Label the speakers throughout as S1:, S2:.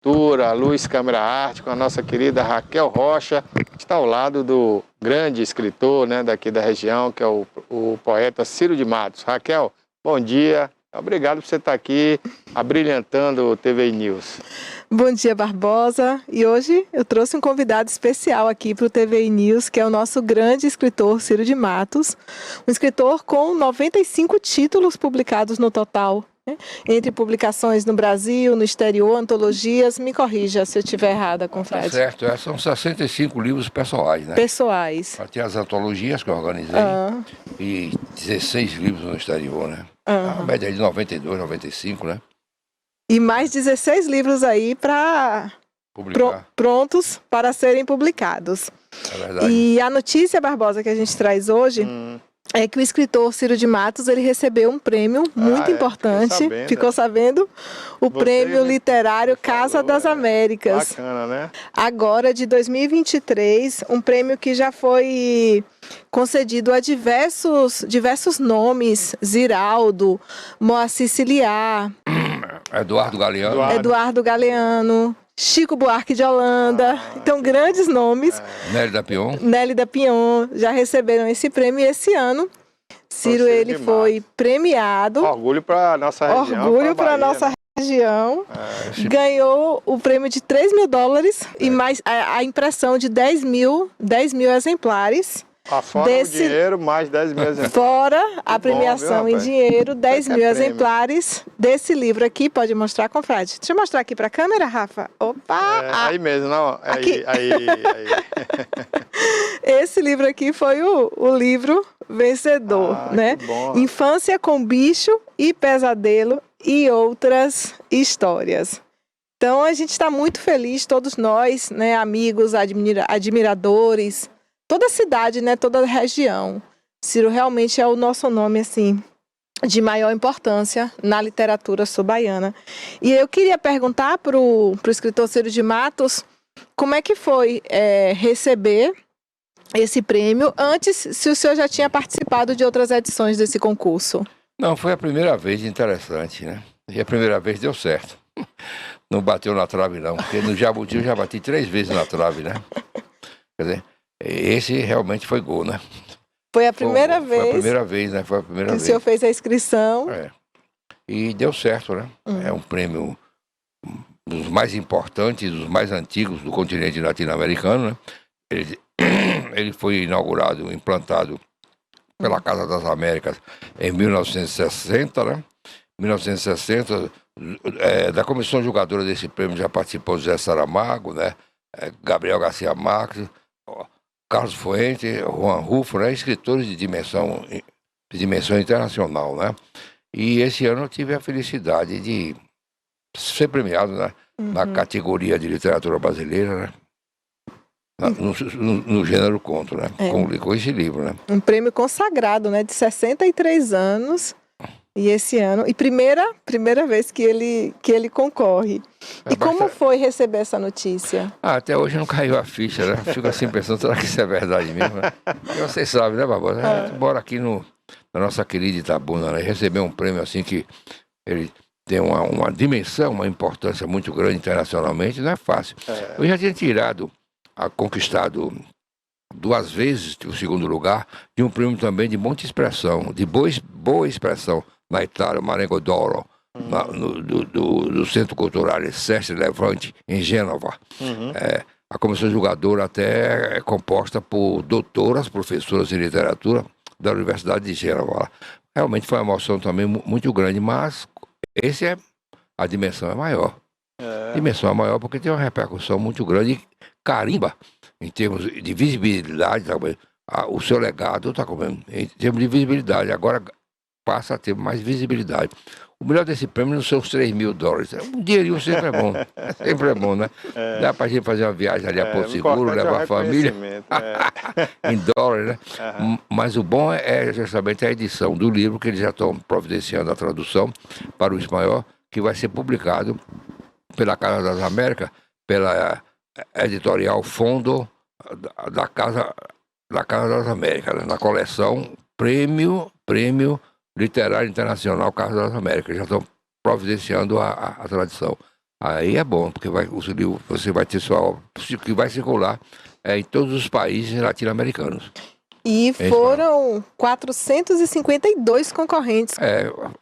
S1: Escritura, Luz Câmara Arte, com a nossa querida Raquel Rocha, que está ao lado do grande escritor, né, daqui da região, que é o poeta Ciro de Matos. Raquel, bom dia, obrigado por você estar aqui abrilhantando o TV News.
S2: Bom dia, Barbosa. E hoje eu trouxe um convidado especial aqui para o TV News, que é o nosso grande escritor Ciro de Matos, um escritor com 95 títulos publicados no total, né? Entre publicações no Brasil, no exterior, antologias. Me corrija se eu estiver errada, confrade.
S3: Tá certo, são 65 livros pessoais, né?
S2: Pessoais.
S3: Tem as antologias que eu organizei e 16 livros no exterior, né? A média é de 92, 95, né?
S2: E mais 16 livros aí prontos para serem publicados.
S3: É verdade.
S2: E a notícia, Barbosa, que a gente traz hoje é que o escritor Ciro de Matos, ele recebeu um prêmio muito importante. Ficou sabendo? O prêmio literário Casa das Américas.
S1: Bacana, né?
S2: Agora, de 2023, um prêmio que já foi concedido a diversos nomes: Ziraldo, Moacir Ciliar, Eduardo Galeano, Chico Buarque de Holanda. Então, grandes nomes. Nélida Pion já receberam esse prêmio. E esse ano, Ciro, ele foi premiado.
S1: Orgulho para nossa região.
S2: Orgulho para nossa região. Ganhou o prêmio de $3.000 e mais a impressão de 10 mil exemplares.
S1: Fora o dinheiro, mais 10 mil exemplares.
S2: Fora a premiação em dinheiro, 10 mil exemplares desse livro aqui. Pode mostrar, confrade? Deixa eu mostrar aqui para a câmera, Rafa. Opa!
S1: Aí mesmo, não? Aí.
S2: Esse livro aqui foi o livro vencedor, né? Infância com Bicho e Pesadelo e Outras Histórias. Então, a gente está muito feliz, todos nós, né, amigos, admiradores, toda a cidade, né, toda a região. Ciro realmente é o nosso nome, assim, de maior importância na literatura sul-baiana. E eu queria perguntar para o escritor Ciro de Matos como é que foi receber esse prêmio, antes, se o senhor já tinha participado de outras edições desse concurso.
S3: Não, foi a primeira vez, interessante, né? E a primeira vez deu certo. Não bateu na trave, não, porque no Jabuti eu já bati 3 vezes na trave, né? Quer dizer, esse realmente foi gol, né?
S2: Foi a primeira vez.
S3: Foi a primeira vez, né? Foi a primeira vez.
S2: O senhor fez a inscrição.
S3: E deu certo, né? É um prêmio dos mais importantes, dos mais antigos do continente latino-americano, né? Ele foi inaugurado, implantado pela Casa das Américas em 1960, né? 1960, da comissão julgadora desse prêmio já participou José Saramago, né? Gabriel Garcia Marques, Carlos Fuentes, Juan Rulfo, né? Escritores de dimensão internacional, né? E esse ano eu tive a felicidade de ser premiado, né? Na categoria de literatura brasileira, né? No gênero conto, né? Com esse livro, né?
S2: Um prêmio consagrado, né? De 63 anos. E esse ano, e primeira vez que ele concorre. E como foi receber essa notícia?
S3: Até hoje não caiu a ficha, né? Fico assim pensando, será que isso é verdade mesmo? Né? E vocês sabem, né, Barbosa? A gente mora aqui na nossa querida Itabuna, né? Receber um prêmio assim que ele tem uma dimensão, uma importância muito grande internacionalmente, não é fácil. Eu já tinha conquistado 2 vezes o 2º lugar de um prêmio também de muita expressão, de boa expressão na Itália, Marengo d'Oro, do Centro Cultural Sestre Levante, em Gênova. A comissão julgadora até é composta por doutoras, professoras em literatura da Universidade de Gênova. Realmente foi uma emoção também muito grande, mas a dimensão é maior. A dimensão é maior porque tem uma repercussão muito grande e carimba em termos de visibilidade, o seu legado está em termos de visibilidade, agora passa a ter mais visibilidade. O melhor desse prêmio não são os $3.000. Um dinheirinho sempre é bom. Sempre é bom, né? Dá pra gente fazer uma viagem ali a Porto Seguro, levar a família. Em dólares, né? Mas o bom é justamente a edição do livro, que eles já estão providenciando a tradução para o espanhol, que vai ser publicado pela Casa das Américas, pela editorial Fundo da Casa das Américas, né? Na coleção Prêmio Literário Internacional Casa das Américas. Já estão providenciando a tradução. Aí é bom, porque você vai ter sua obra que vai circular em todos os países latino-americanos.
S2: E foram 452 concorrentes.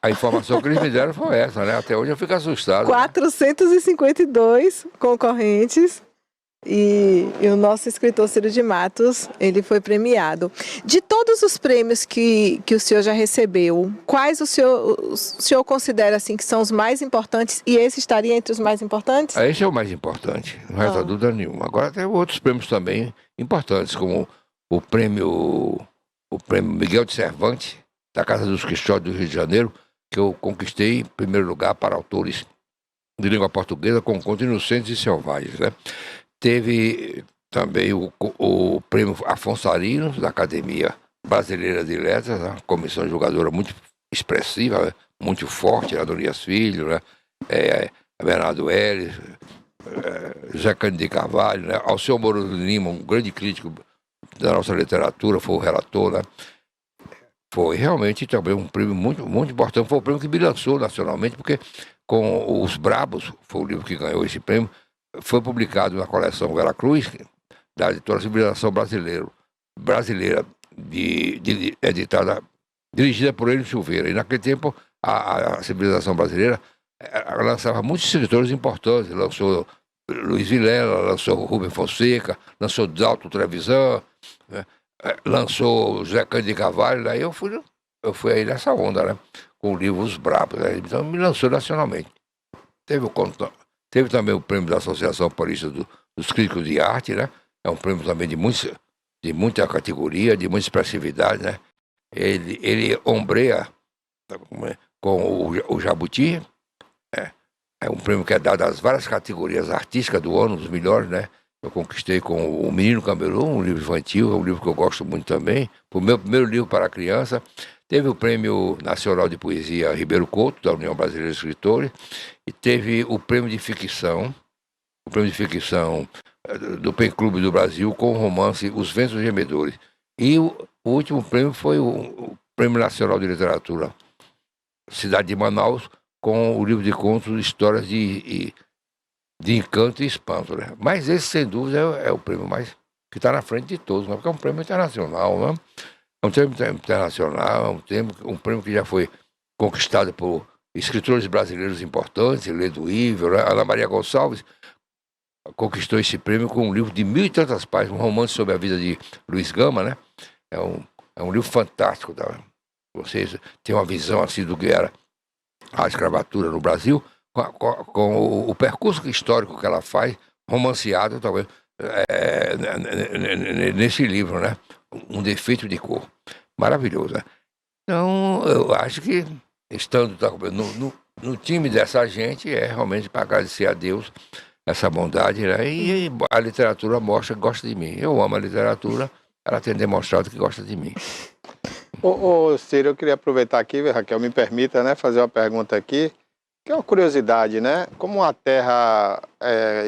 S3: A informação que eles me deram foi essa, né? Até hoje eu fico assustado.
S2: 452 concorrentes. E o nosso escritor Ciro de Matos, ele foi premiado. De todos os prêmios que o senhor já recebeu, quais o senhor considera assim que são os mais importantes, e esse estaria entre os mais importantes?
S3: Esse é o mais importante, não resta dúvida nenhuma. Agora tem outros prêmios também importantes, como o prêmio Miguel de Cervantes, da Casa dos Quixotes do Rio de Janeiro, que eu conquistei em primeiro lugar para autores de língua portuguesa com contos inocentes e selvagens, né? Teve também o prêmio Afonso Arinos, da Academia Brasileira de Letras, uma comissão julgadora muito expressiva, né? Muito forte, Adonias Filho, né? Bernardo Hélio, José Cândido de Carvalho, né? Alceu Moro de Lima, um grande crítico da nossa literatura, foi o relator, né? Foi realmente também um prêmio muito, muito importante, foi um prêmio que me lançou nacionalmente, porque com Os Brabos, foi o livro que ganhou esse prêmio, foi publicado na coleção Veracruz, da editora Civilização Brasileira, editada, dirigida por Hélio Silveira. E naquele tempo, a Civilização Brasileira lançava muitos escritores importantes. Lançou Luiz Vilela, lançou Rubem Fonseca, lançou Dalton Trevisan, né? Lançou José Cândido de Carvalho. Daí eu fui aí nessa onda, né? Com o livro Os Brabos. Né? Então me lançou nacionalmente. Teve também o prêmio da Associação Paulista dos Críticos de Arte, né? É um prêmio também de muita categoria, de muita expressividade, né? Ele ombreia com o Jabuti. É um prêmio que é dado às várias categorias artísticas do ano, os melhores, né? Eu conquistei com O Menino Camelô, um livro infantil, é um livro que eu gosto muito também. Foi o meu primeiro livro para criança. Teve o Prêmio Nacional de Poesia Ribeiro Couto, da União Brasileira de Escritores, e teve o Prêmio de Ficção do Pen Clube do Brasil, com o romance Os Ventos Gemedores. E o último prêmio foi o Prêmio Nacional de Literatura Cidade de Manaus, com o livro de contos Histórias de Encanto e Espanto, né? Mas esse, sem dúvida, é o prêmio mais que está na frente de todos, né? Porque é um prêmio internacional, né? É um prêmio internacional, um prêmio que já foi conquistado por escritores brasileiros importantes, Ledo Ivel, né? Ana Maria Gonçalves conquistou esse prêmio com um livro de 1.000 e tantas páginas, um romance sobre a vida de Luiz Gama, né? É um livro fantástico, tá? Vocês têm uma visão assim do que era a escravatura no Brasil, com o percurso histórico que ela faz, romanceado talvez nesse livro, né? Um Defeito de Cor. Maravilhoso, né? Então, eu acho que, estando no time dessa gente, é realmente para agradecer a Deus essa bondade, né? E a literatura mostra que gosta de mim. Eu amo a literatura, ela tem demonstrado que gosta de mim.
S1: Ô Ciro, eu queria aproveitar aqui, Raquel, me permita, né, fazer uma pergunta aqui, que é uma curiosidade, né? Como a terra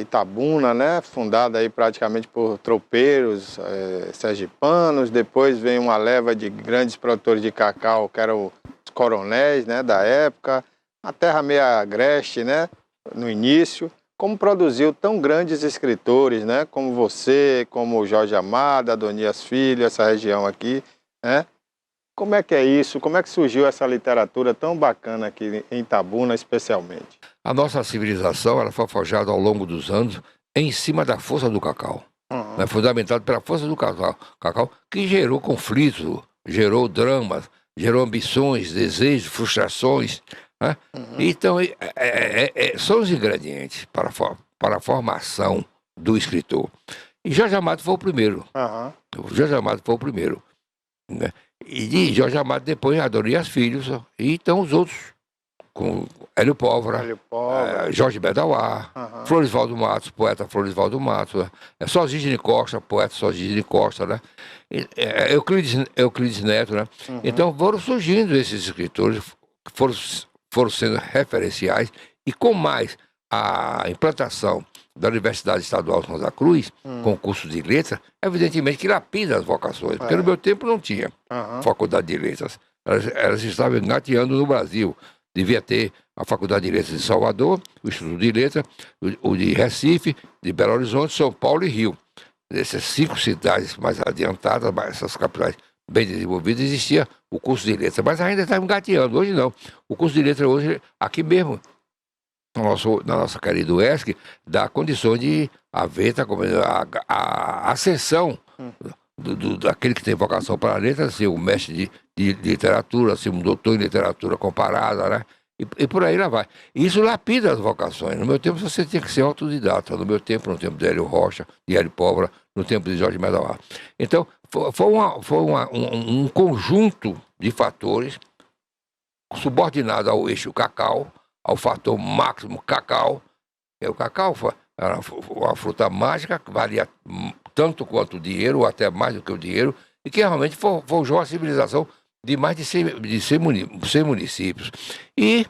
S1: Itabuna, né, fundada aí praticamente por tropeiros sergipanos, depois vem uma leva de grandes produtores de cacau, que eram os coronéis, né, da época, a terra meio agreste, né, no início, como produziu tão grandes escritores, né, como você, como o Jorge Amado, Adonias Filho, essa região aqui, né? Como é que é isso? Como é que surgiu essa literatura tão bacana aqui em Itabuna, especialmente?
S3: A nossa civilização ela foi forjada ao longo dos anos em cima da força do cacau. Né? Fundamentado pela força do cacau, que gerou conflitos, gerou dramas, gerou ambições, desejos, frustrações. Né? Então, são os ingredientes para a formação do escritor. E Jorge Amado foi o primeiro. Jorge Amado foi o primeiro. Né? E de Jorge Amado depois Adonias Filhos, e então os outros, com Hélio Pólvora, Jorge Bedauá, Floresvaldo Matos, poeta Floresvaldo Matos, Sosígine Costa, poeta Sosígine Costa, né? Euclides Neto, né? Então foram surgindo esses escritores, foram sendo referenciais, e com mais a implantação da Universidade Estadual Santa Cruz, com curso de letras, evidentemente que lapida as vocações, porque no meu tempo não tinha faculdade de letras. Elas estavam engateando no Brasil. Devia ter a Faculdade de Letras de Salvador, o Instituto de Letras, o de Recife, de Belo Horizonte, São Paulo e Rio. Nessas 5 cidades mais adiantadas, essas capitais bem desenvolvidas, existia o curso de letras, mas ainda está engateando. Hoje não. O curso de letras hoje, aqui mesmo, na nossa querida UESC, dá condições de haver a ascensão daquele que tem vocação para a letra, ser um mestre de literatura, ser um doutor em literatura comparada, né? E por aí lá vai. E isso lapida as vocações. No meu tempo você tinha que ser autodidata. No meu tempo, no tempo de Hélio Rocha, de Hélio Póvoa, no tempo de Jorge Medawar. Então, foi um conjunto de fatores subordinado ao eixo cacau, ao fator máximo cacau. E o cacau era uma fruta mágica que valia tanto quanto o dinheiro, ou até mais do que o dinheiro, e que realmente forjou a civilização de mais de 100 municípios. E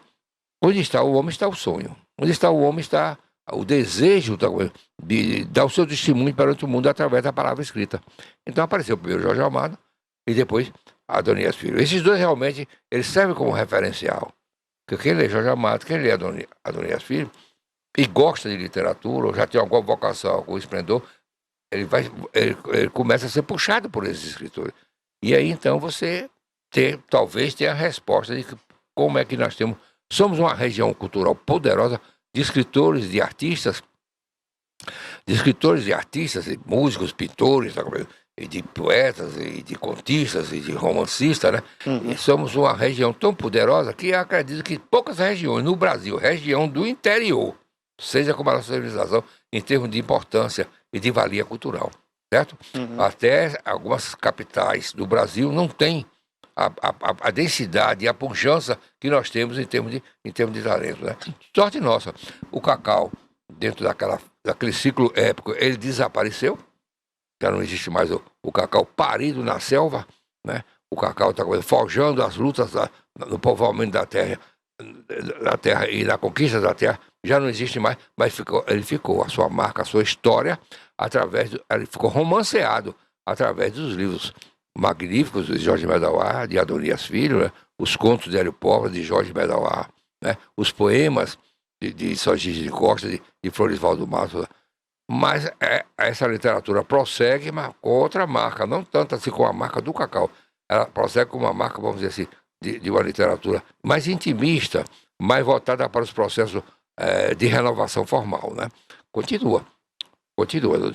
S3: onde está o homem está o sonho. Onde está o homem está o desejo de dar o seu testemunho perante o mundo através da palavra escrita. Então apareceu primeiro Jorge Amado e depois Adonias Filho. Esses dois realmente eles servem como referencial. Porque quem lê Jorge Amado, quem lê Adonias Filho e gosta de literatura, ou já tem alguma vocação, algum esplendor, ele começa a ser puxado por esses escritores. E aí então você talvez tenha a resposta de como é que nós somos uma região cultural poderosa de escritores, de artistas, e músicos, pintores, e de poetas, e de contistas, e de romancistas, né? E somos uma região tão poderosa que eu acredito que poucas regiões no Brasil, região do interior, seja como a nossa civilização, em termos de importância e de valia cultural, certo? Até algumas capitais do Brasil não têm a densidade e a pujança que nós temos em termos de talento, né? Sorte nossa. O cacau, dentro daquele ciclo épico, ele desapareceu. Já não existe mais o cacau parido na selva, né? O cacau está forjando as lutas no povoamento da terra e na conquista da terra. Já não existe mais, mas ele ficou a sua marca, a sua história, ele ficou romanceado através dos livros magníficos de Jorge Medawar, de Adonias Filho, né? Os contos de Hélio Póvoa, de Jorge Medawar, né? Os poemas de Sogis de Costa, de Floresvaldo Matos. Mas essa literatura prossegue, mas com outra marca, não tanto assim com a marca do cacau. Ela prossegue com uma marca, vamos dizer assim, de uma literatura mais intimista, mais voltada para os processos de renovação formal, né? Continua,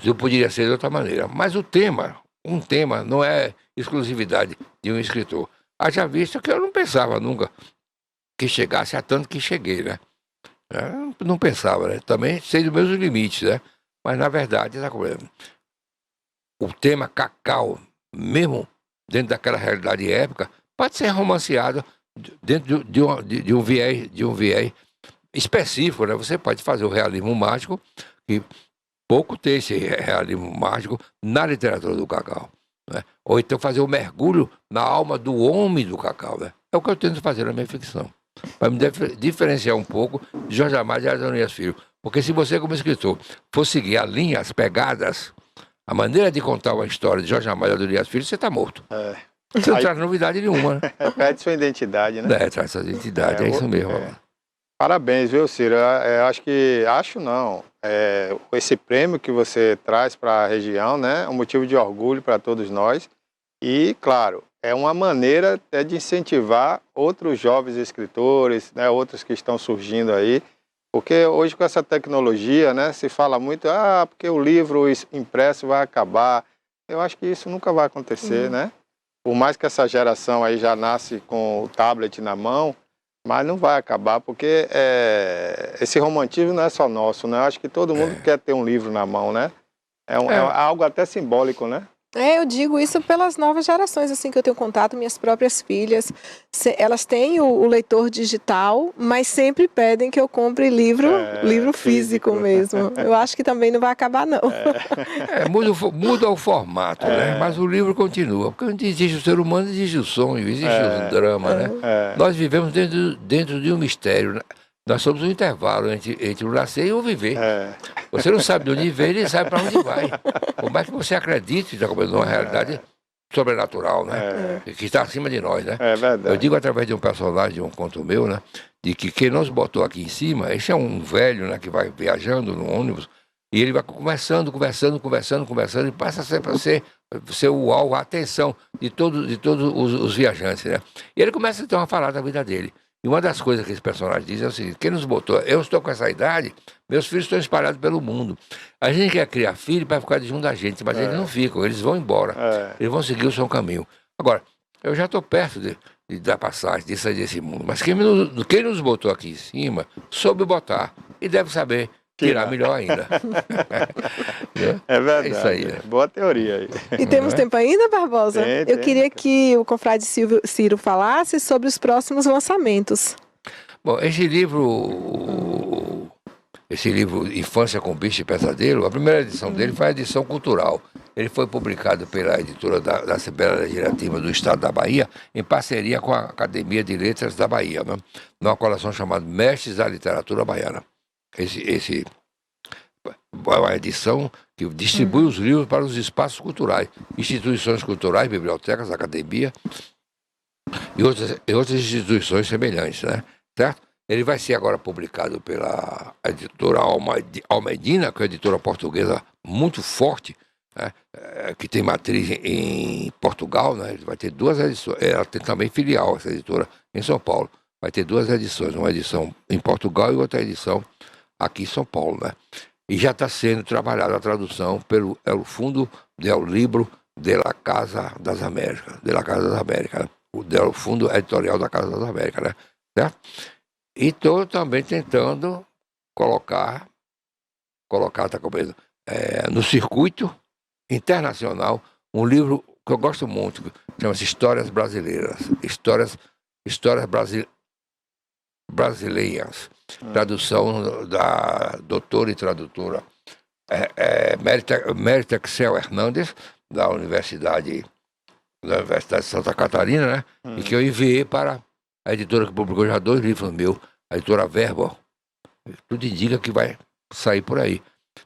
S3: não poderia ser de outra maneira. Mas um tema não é exclusividade de um escritor. Haja visto que eu não pensava nunca que chegasse a tanto que cheguei, né? Não pensava, né? Também sei dos meus limites, né? Mas, na verdade, o tema cacau, mesmo dentro daquela realidade épica, pode ser romanceado dentro de um viés específico, né? Você pode fazer o realismo mágico, que pouco tem esse realismo mágico na literatura do cacau, né? Ou então fazer o mergulho na alma do homem do cacau, né? É o que eu tento fazer na minha ficção, para me diferenciar um pouco de Jorge Amado e Adonias Filho. Porque se você, como escritor, for seguir a linha, as pegadas, a maneira de contar uma história de Jorge Amado e Adonias Filho, você está morto. Você não traz novidade nenhuma, né?
S1: Perde sua identidade, né?
S3: Traz sua identidade, é isso mesmo.
S1: Parabéns, viu, Ciro? Acho não. Esse prêmio que você traz para a região, né, é um motivo de orgulho para todos nós. E, claro, é uma maneira até de incentivar outros jovens escritores, né, outros que estão surgindo aí. Porque hoje com essa tecnologia, né, se fala muito, porque o livro impresso vai acabar. Eu acho que isso nunca vai acontecer, né? Por mais que essa geração aí já nasce com o tablet na mão, mas não vai acabar, porque esse romantismo não é só nosso, né? Eu acho que todo mundo quer ter um livro na mão, né? É algo até simbólico, né?
S2: Eu digo isso pelas novas gerações, assim, que eu tenho contato, minhas próprias filhas, elas têm o leitor digital, mas sempre pedem que eu compre livro físico mesmo. Eu acho que também não vai acabar, não.
S3: Muda o formato, né? Mas o livro continua, porque onde existe o ser humano, existe o sonho, existe o drama, né? Nós vivemos dentro de um mistério, né? Nós somos um intervalo entre o nascer e o viver. Você não sabe de onde vem, nem sabe para onde vai. Por mais que você acredite numa realidade sobrenatural, né? Que está acima de nós, né?
S1: É verdade.
S3: Eu digo através de um personagem, de um conto meu, né? de que quem nos botou aqui em cima, esse é um velho, né, que vai viajando no ônibus, e ele vai conversando, e passa sempre a ser o alvo, a atenção de todos os viajantes, né? E ele começa então a falar da vida dele. E uma das coisas que esse personagem diz é o seguinte: quem nos botou, eu estou com essa idade, meus filhos estão espalhados pelo mundo. A gente quer criar filho para ficar junto da gente, mas eles não ficam, eles vão embora. Eles vão seguir o seu caminho. Agora, eu já estou perto da passagem, de sair desse mundo. Mas quem nos botou aqui em cima, soube botar. E deve saber tirar melhor ainda.
S1: É verdade.
S3: É isso aí. Né?
S1: Boa teoria aí.
S2: E temos tempo ainda, Barbosa? Eu queria que o confrade Ciro falasse sobre os próximos lançamentos.
S3: Bom, esse livro Infância com Bicho e Pesadelo, a primeira edição dele foi a edição cultural. Ele foi publicado pela editora da Assembleia Legislativa do Estado da Bahia, em parceria com a Academia de Letras da Bahia, né? Numa coleção chamada Mestres da Literatura Baiana. Esse é uma edição que distribui os livros para os espaços culturais, instituições culturais, bibliotecas, academia e outras instituições semelhantes, né? Certo? Ele vai ser agora publicado pela editora Almedina, que é uma editora portuguesa muito forte, né? Que tem matriz em Portugal, né? Ele vai ter 2 edições. Ela tem também filial, essa editora, em São Paulo. Vai ter 2 edições, uma edição em Portugal e outra edição aqui em São Paulo, né? E já está sendo trabalhada a tradução pelo Fundo del Libro de la Casa das Américas, né? O Fundo Editorial da Casa das Américas, né? Certo? E estou também tentando colocar no circuito internacional um livro que eu gosto muito, chama-se Histórias Brasileiras. Histórias brasileiras. Tradução da doutora e tradutora Mérita Excel Hernandes, da Universidade de Santa Catarina, né? E que eu enviei para a editora que publicou já 2 livros meus, a editora Verbo. Tudo indica que vai sair por aí.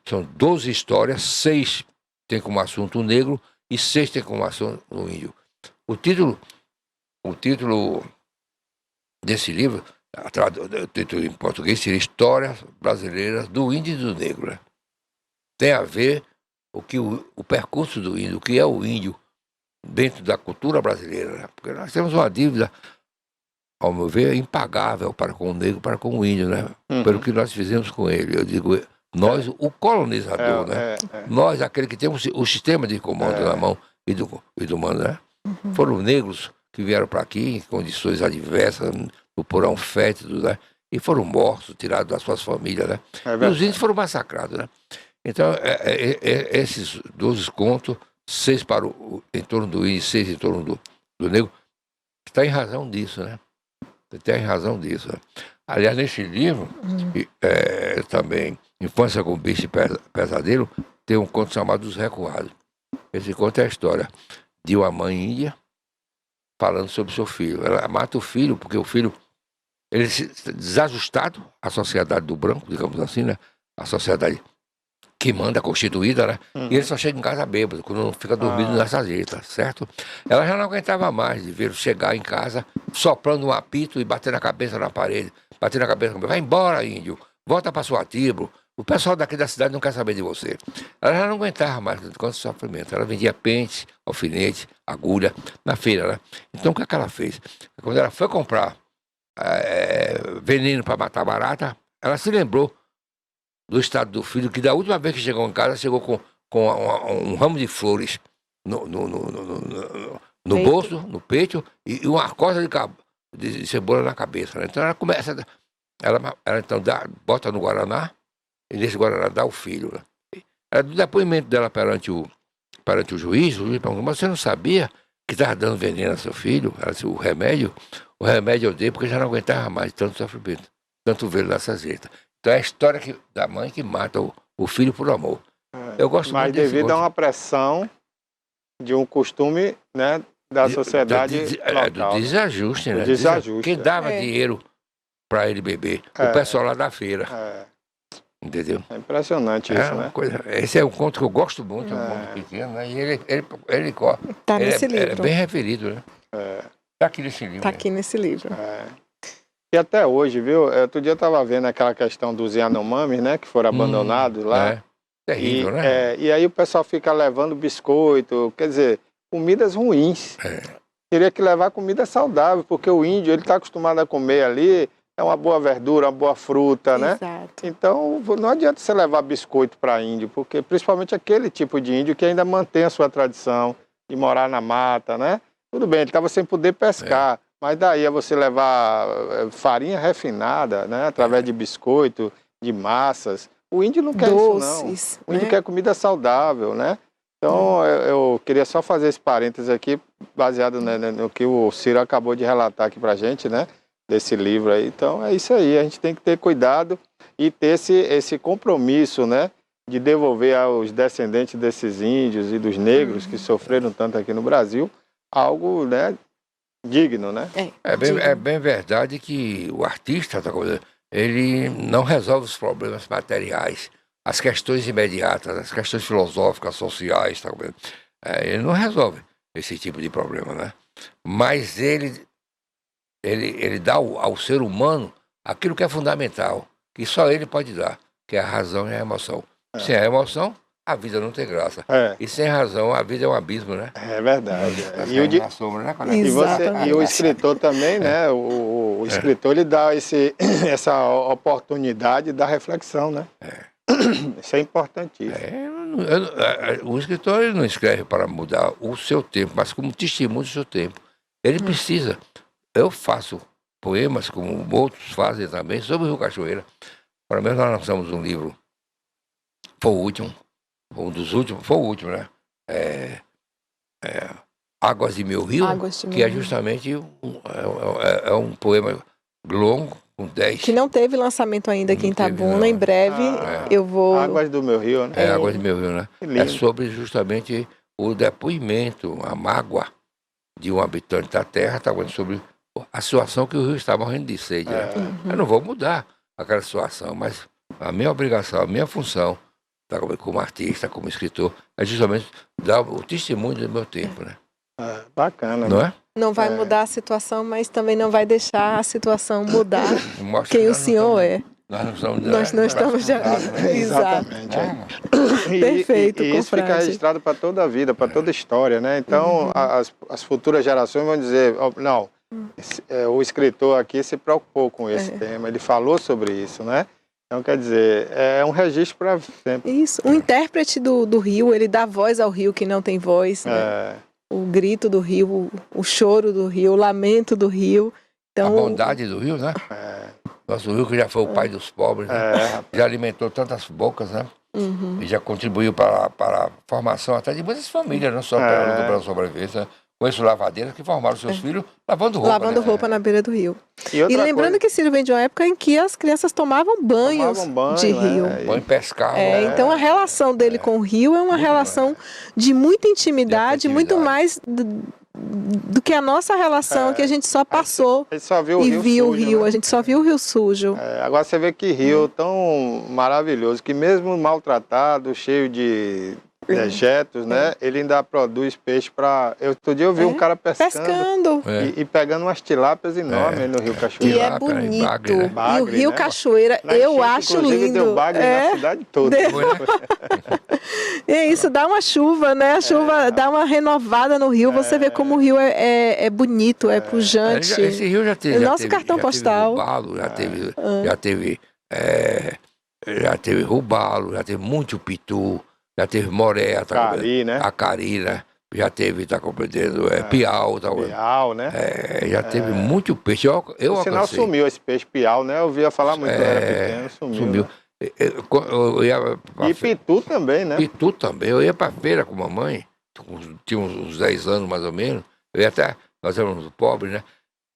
S3: São 12 histórias, 6 tem como assunto o negro e 6 tem como assunto o índio. O título desse livro, o título em português seria Histórias Brasileiras do Índio e do Negro, né? Tem a ver o percurso do índio, o que é o índio dentro da cultura brasileira, né? Porque nós temos uma dívida, ao meu ver, impagável para com o negro, para com o índio, né? Pelo que nós fizemos com ele. Eu digo, nós, o colonizador, né? Nós, aquele que temos o sistema de comando na mão e do mando, né? Foram negros que vieram para aqui em condições adversas, no porão fétido, né? E foram mortos, tirados das suas famílias, né? E os índios foram massacrados, né? Então, esses 12 contos, 6 em torno do índio, 6 em torno do negro, está em razão disso, né? Tem razão disso. Né? Aliás, nesse livro, também, Infância com Bicho e Pesadelo, tem um conto chamado Os Recuados. Esse conto é a história de uma mãe índia falando sobre seu filho. Ela mata o filho, porque o filho, ele desajustado à sociedade do branco, digamos assim, né? A sociedade que manda, constituída, né? E ele só chega em casa bêbado, quando não fica dormindo na sarjeta, certo? Ela já não aguentava mais de ver chegar em casa soprando um apito e batendo a cabeça na parede, vai embora, índio, volta para sua tribo, o pessoal daqui da cidade não quer saber de você. Ela já não aguentava mais tanto sofrimento. Ela vendia pente, alfinete, agulha na feira, né? Então o que ela fez? Quando ela foi comprar veneno para matar barata, ela se lembrou do estado do filho, que da última vez que chegou em casa, chegou com um ramo de flores no bolso, no peito, e uma corda de cebola na cabeça, né? Então ela começa, ela então bota no guaraná, e nesse guaraná dá o filho, né? Do depoimento dela perante o juiz perguntou, mas você não sabia que estava dando veneno ao seu filho? Ela disse, o remédio eu dei porque já não aguentava mais tanto sofrimento, tanto vê-lo nessa jeita. Então é a história da mãe que mata o filho por amor. Eu gosto
S1: mas
S3: muito desse
S1: devido a uma pressão de um costume, né, da sociedade local.
S3: Do desajuste, né?
S1: Desajuste.
S3: Quem dava dinheiro para ele beber? O pessoal lá da feira. Entendeu?
S1: É impressionante isso, né?
S3: Esse é um conto que eu gosto muito, é um conto pequeno, né? E ele
S2: tá nesse livro.
S3: É bem referido, né? Tá aqui nesse livro.
S2: Tá aqui nesse livro.
S1: E até hoje, viu? Outro dia eu estava vendo aquela questão dos Yanomamis, né? Que foram abandonados lá.
S3: É. Terrível, né?
S1: E aí o pessoal fica levando biscoito, quer dizer, comidas ruins. Teria que levar comida saudável, porque o índio, ele está acostumado a comer ali, é uma boa verdura, uma boa fruta, né?
S2: Exato.
S1: Então, não adianta você levar biscoito para índio, porque principalmente aquele tipo de índio que ainda mantém a sua tradição de morar na mata, né? Tudo bem, ele estava sem poder pescar, mas daí é você levar farinha refinada, né? Através de biscoito, de massas. O índio não quer
S2: Doces,
S1: isso, não. O índio quer comida saudável, né? Então, eu queria só fazer esse parênteses aqui, baseado no que o Ciro acabou de relatar aqui pra gente, né? Desse livro aí. Então, é isso aí. A gente tem que ter cuidado e ter esse compromisso, né? De devolver aos descendentes desses índios e dos negros que sofreram tanto aqui no Brasil, algo, né? Digno, né?
S3: É bem verdade que o artista, ele não resolve os problemas materiais, as questões imediatas, as questões filosóficas, sociais, tá vendo? Ele não resolve esse tipo de problema, né? Mas ele dá ao ser humano aquilo que é fundamental, que só ele pode dar, que é a razão e a emoção. Sem a emoção, a vida não tem graça. E sem razão, a vida é um abismo, né?
S1: É verdade.
S3: Na sombra, né,
S1: e o escritor também, né? O escritor, ele dá essa oportunidade da reflexão, né? Isso é importantíssimo.
S3: O escritor, ele não escreve para mudar o seu tempo, mas como testemunho do seu tempo. Ele precisa. Eu faço poemas, como outros fazem também, sobre o Rio Cachoeira. Pelo menos nós lançamos um livro, foi o último, um dos últimos, foi o último, né? Águas de Meu Rio, que é justamente um poema longo, com 10.
S2: Que não teve lançamento ainda aqui em Itabuna, em breve eu vou...
S1: Águas do Meu Rio, né?
S3: Águas do Meu Rio, né? É sobre justamente o depoimento, a mágoa de um habitante da terra, sobre a situação que o rio está morrendo de sede. Né? Eu não vou mudar aquela situação, mas a minha obrigação, a minha função, como artista, como escritor, é justamente dar o testemunho do meu tempo, né?
S1: Bacana.
S3: Não é?
S2: Não vai mudar a situação, mas também não vai deixar a situação mudar quem o senhor é.
S3: Nós não estamos
S2: já...
S1: Exatamente.
S2: Perfeito,
S1: e isso fica registrado para toda a vida, para toda a história, né? Então, as futuras gerações vão dizer, não, o escritor aqui se preocupou com esse tema, ele falou sobre isso, né? Então, quer dizer, é um registro para sempre.
S2: Isso, o intérprete do rio, ele dá voz ao rio que não tem voz, né? O grito do rio, o choro do rio, o lamento do rio. Então,
S3: a bondade do rio, né? Nosso rio que já foi o pai dos pobres, né? Já alimentou tantas bocas, né? E já contribuiu para a formação até de muitas famílias, não só pela luta pela sobrevivência. Conheço lavadeiras que formaram seus filhos lavando roupa.
S2: Lavando roupa na beira do rio. E lembrando que Ciro vem de uma época em que as crianças tomavam banho de rio.
S3: Banho pescavam.
S2: Então a relação dele com o rio é uma relação de muita intimidade, muito mais do que a nossa relação, que a gente só passou e viu o rio. A gente só viu o rio sujo.
S1: Agora você vê que rio tão maravilhoso, que mesmo maltratado, cheio de dejetos, né? Ele ainda produz peixe para... Outro dia eu vi um cara pescando. E pegando umas tilápias enormes no Rio Cachoeira.
S2: E é bonito. E o Rio Cachoeira, eu acho lindo.
S1: Deu bagre na cidade toda.
S2: É isso, dá uma chuva, né? A chuva dá uma renovada no rio. Você vê como o rio é bonito, é pujante.
S3: Esse rio já teve...
S2: Nosso cartão postal.
S3: Já teve robalo, já teve muito pitu. Já teve moré, acari, né? Já teve, tá compreendendo? Piau, tá
S1: Piau, né?
S3: Já teve muito peixe.
S1: O sinal sumiu esse peixe piau, né? Eu ouvia falar muito, era pequeno, sumiu.
S3: Né?
S1: E pitu também, né?
S3: Pitu também. Eu ia pra feira com a mamãe, tinha uns 10 anos mais ou menos. Nós éramos pobres, né?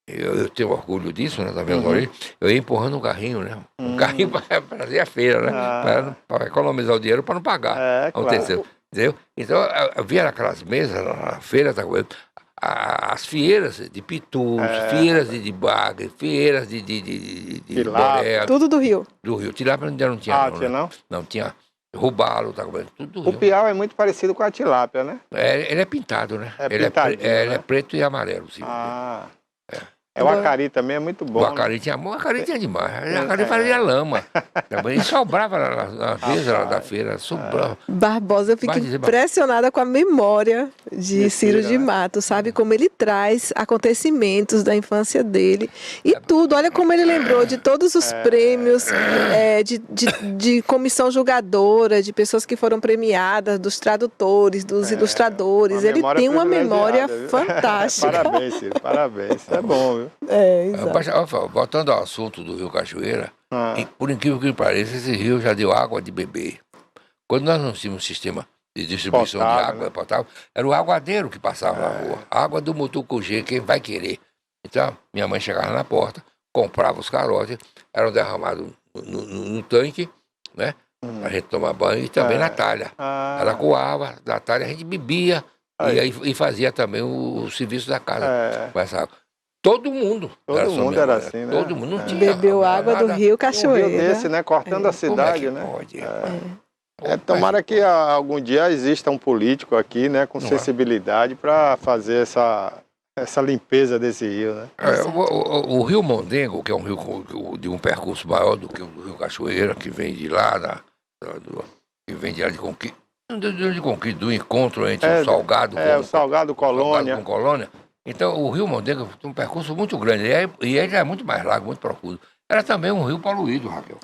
S3: Eu tenho orgulho disso, né? Tá vendo? Eu ia empurrando um carrinho, né? Um carrinho para fazer a feira, né? Para economizar o dinheiro para não pagar.
S1: Claro.
S3: Entendeu? Então, eu via naquelas mesas, na feira, tá vendo? As feiras de pitus, feiras de bagre, feiras de boré.
S2: Tudo do rio.
S3: Do rio. Tilápia ainda não tinha, não,
S1: tinha
S3: né?
S1: não?
S3: Não, tinha robalo, tá vendo? Tudo do rio.
S1: O piau é muito parecido com a tilápia, né?
S3: Ele é pintado, né? Ele é preto e amarelo, sim.
S1: O acari também é muito bom.
S3: O acari tinha amor, o acari tinha demais. O acari fazia lama. E sobrava na mesa da feira, sobrava.
S2: Barbosa, eu fico impressionada com a memória de Ciro de Matos, sabe? Como ele traz acontecimentos da infância dele e tudo. Olha como ele lembrou de todos os prêmios, de comissão julgadora, de pessoas que foram premiadas, dos tradutores, dos ilustradores. Ele tem uma memória fantástica.
S1: Parabéns, Ciro, parabéns. Isso é bom, viu?
S2: Exato.
S3: Voltando ao assunto do Rio Cachoeira, por incrível que pareça, esse rio já deu água de beber. Quando nós não tínhamos um sistema de distribuição de água potável, era o aguadeiro que passava na rua. Água do Mutucugê, quem vai querer? Então, minha mãe chegava na porta, comprava os carotes, eram derramados no tanque, né? A gente tomar banho e também na talha. Ela coava, na talha a gente bebia e fazia também o serviço da casa com essa água. Todo mundo era assim, né? Todo mundo não tinha.
S2: Bebeu água do Rio Cachoeira.
S1: Um rio desse, né? Cortando a cidade, né?
S3: Pode?
S1: Tomara que algum dia exista um político aqui, né? Com sensibilidade para fazer essa limpeza desse rio, né?
S3: O Rio Mondengo, que é um rio de um percurso maior do que o Rio Cachoeira, que vem de lá, que vem de lá de Conquista, do encontro entre o Salgado
S1: o Salgado Colônia.
S3: Com Colônia. Então, o Rio Mondengo tem um percurso muito grande, e ele é muito mais largo, muito profundo. Era também um rio poluído, Raquel.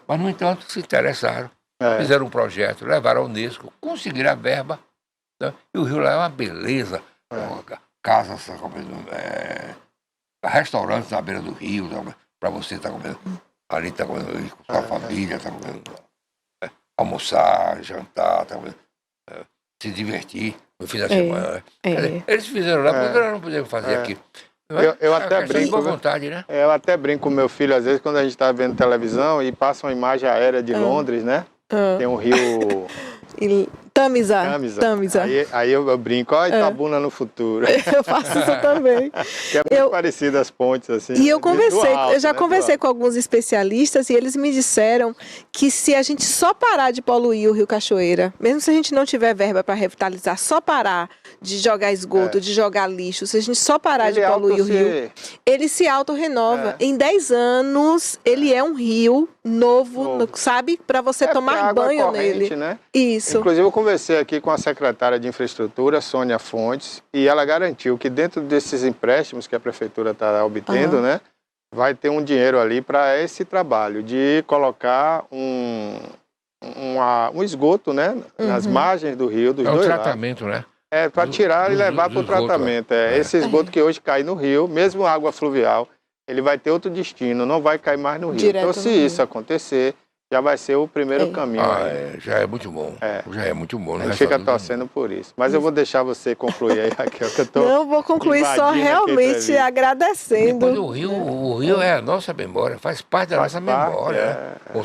S3: Mas, no entanto, se interessaram, fizeram um projeto, levaram ao Unesco, conseguiram a verba, né? E o rio lá é uma beleza. Casas, restaurantes na beira do rio, para você estar comendo. Ali está comendo com sua família, está comendo, almoçar, jantar, se divertir no fim da semana. Eles fizeram lá, porque nós não podemos fazer aqui.
S1: Eu até brinco.
S3: Boa vontade, né?
S1: Eu até brinco com meu filho, às vezes, quando a gente está vendo televisão e passa uma imagem aérea de Londres, né? Tem um rio.
S2: Tamisa.
S1: Aí eu brinco, ó, Itabuna no futuro.
S2: Eu faço isso também.
S1: Que é muito parecido as pontes, assim.
S2: E eu já conversei com alguns especialistas e eles me disseram que se a gente só parar de poluir o Rio Cachoeira, mesmo se a gente não tiver verba para revitalizar, só parar de jogar esgoto, de jogar lixo, se a gente só parar de poluir o rio, ele se autorrenova. Em 10 anos, ele é um rio novo. Sabe? Para você tomar banho nele.
S1: Né?
S2: Isso.
S1: Inclusive, eu conversei aqui com a secretária de Infraestrutura, Sônia Fontes, e ela garantiu que dentro desses empréstimos que a prefeitura está obtendo, né, vai ter um dinheiro ali para esse trabalho de colocar um esgoto, né, nas margens do rio, dos dois
S3: tratamento, lados. Né?
S1: Para tirar e levar para o tratamento. Esse esgoto que hoje cai no rio, mesmo água fluvial, ele vai ter outro destino, não vai cair mais no rio.
S2: Direto
S1: então, se isso acontecer, já vai ser o primeiro caminho.
S3: Já é muito bom. Já é muito bom.
S1: A gente fica torcendo por isso. Mas eu vou deixar você concluir aí, Raquel, que eu tô
S2: Não, vou concluir só realmente agradecendo.
S3: O rio é a nossa memória, faz parte da nossa memória. Né?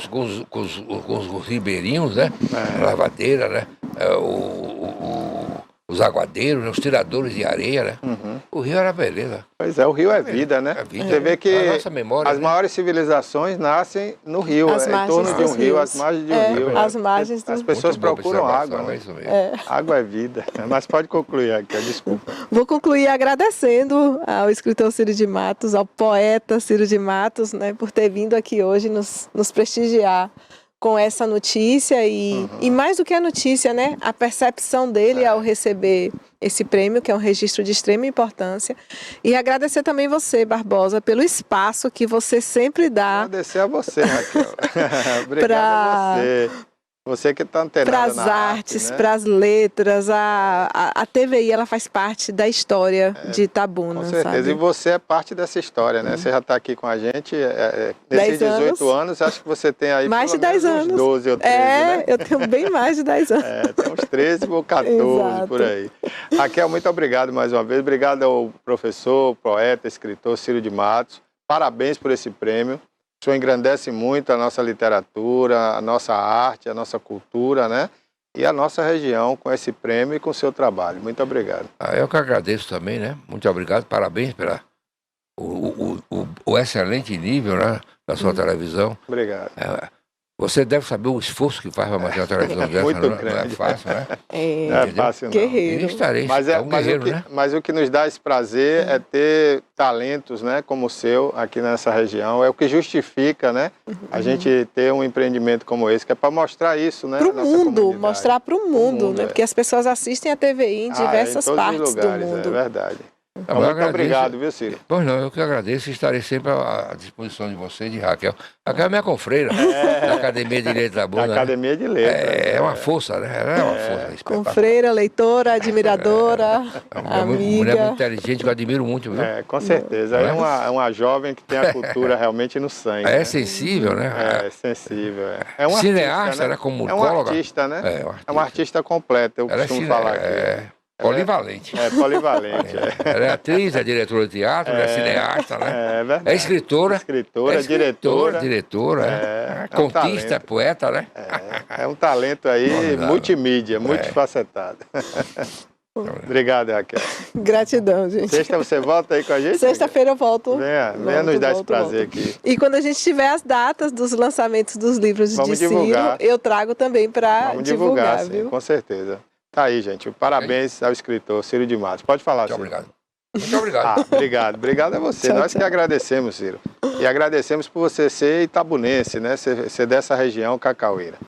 S3: Com os ribeirinhos, né? A lavadeira, né? Os aguadeiros, né? Os tiradores de areia, né? O rio era beleza.
S1: Pois é, o rio é vida, né? Você vê que as maiores civilizações nascem no rio, em torno de um rio, as margens de um rio.
S2: As margens do...
S1: As pessoas procuram água. Né? Água é vida. Mas pode concluir, Raquel, desculpa.
S2: Vou concluir agradecendo ao escritor Ciro de Matos, ao poeta Ciro de Matos, né, por ter vindo aqui hoje nos prestigiar com essa notícia e mais do que a notícia, né, a percepção dele ao receber esse prêmio, que é um registro de extrema importância. E agradecer também você, Barbosa, pelo espaço que você sempre dá.
S1: Agradecer a você, Raquel. Obrigado a você. Você que está antenada
S2: para as artes, né? Para as letras, a TVI ela faz parte da história de Itabuna.
S1: Com certeza,
S2: sabe?
S1: E você é parte dessa hisria, né? Você já está aqui com a gente nesses 18 anos, acho que você tem aí
S2: mais de 10 anos.
S1: Uns 12 ou 13, né?
S2: Eu tenho bem mais de 10 anos.
S1: Tem uns 13 ou 14 por aí. Raquel, muito obrigado mais uma vez. Obrigado ao professor, poeta, escritor Ciro de Matos. Parabéns por esse prêmio. O senhor engrandece muito a nossa literatura, a nossa arte, a nossa cultura, né? E a nossa região com esse prêmio e com o seu trabalho. Muito obrigado.
S3: Eu que agradeço também, né? Muito obrigado, parabéns pela o excelente nível, né, da sua televisão.
S1: Obrigado.
S3: Você deve saber o esforço que faz para manter uma televisão dessa,
S1: Muito
S3: não é
S1: grande.
S3: fácil, né?
S1: Não é fácil, não.
S2: Guerreiro.
S3: Estarei,
S1: Mas,
S3: é um guerreiro, né?
S1: mas o que nos dá esse prazer é ter talentos, né, como o seu aqui nessa região. É o que justifica, né, a gente ter um empreendimento como esse, que é para mostrar isso, né?
S2: Para o
S1: à nossa
S2: mundo,
S1: comunidade.
S2: mostrar para o mundo, né?
S1: é.
S2: Porque as pessoas assistem a TVI em diversas
S1: em todos os
S2: partes
S1: lugares,
S2: do mundo.
S1: É verdade.
S3: Eu
S1: Então, muito
S3: agradeço.
S1: obrigado, viu, Ciro?
S3: Pois não, eu que agradeço e estarei sempre à disposição de você e de Raquel. Raquel é minha confreira, da Academia de Letras da Bunda.
S1: Da Academia de Letras.
S3: É uma força, né? Ela é uma força espetacular.
S2: Confreira, leitora, admiradora,
S3: É uma mulher
S2: amiga.
S3: muito inteligente, que eu admiro muito, viu?
S1: Com certeza. É uma jovem que tem a cultura realmente no sangue.
S3: É
S1: né?
S3: sensível, né?
S1: É sensível. É um
S3: Cineasta,
S1: artista,
S3: né? Como
S1: é um
S3: musicóloga.
S1: artista, né?
S3: É, um artista.
S1: É um artista completo, eu
S3: Ela é
S1: costumo falar aqui.
S3: polivalente.
S1: É polivalente.
S3: Ela é atriz, é diretora de teatro, é cineasta, né?
S1: É verdade.
S3: É escritora.
S1: Escritora, diretora.
S3: Diretora,
S1: É um
S3: contista,
S1: talento.
S3: poeta, né?
S1: É um talento aí
S3: Formidável.
S1: multimídia, multifacetado. Obrigado, Raquel.
S2: Gratidão, gente.
S1: Sexta você volta aí com a gente?
S2: Sexta-feira eu volto.
S1: Venha nos dar esse
S2: volto,
S1: prazer
S2: volto.
S1: aqui.
S2: E quando a gente tiver as datas dos lançamentos dos livros de
S1: Vamos
S2: Ciro,
S1: divulgar.
S2: eu trago também para
S1: Vamos divulgar, sim,
S2: viu?
S1: com certeza. Tá aí, gente. Parabéns ao escritor Ciro de Matos. Pode falar,
S3: Muito
S1: Ciro.
S3: obrigado. Muito obrigado.
S1: Obrigado. Obrigado a você.
S2: Tchau,
S1: Nós que
S2: tchau.
S1: agradecemos, Ciro. E agradecemos por você ser itabunense, né? Ser dessa região cacaueira.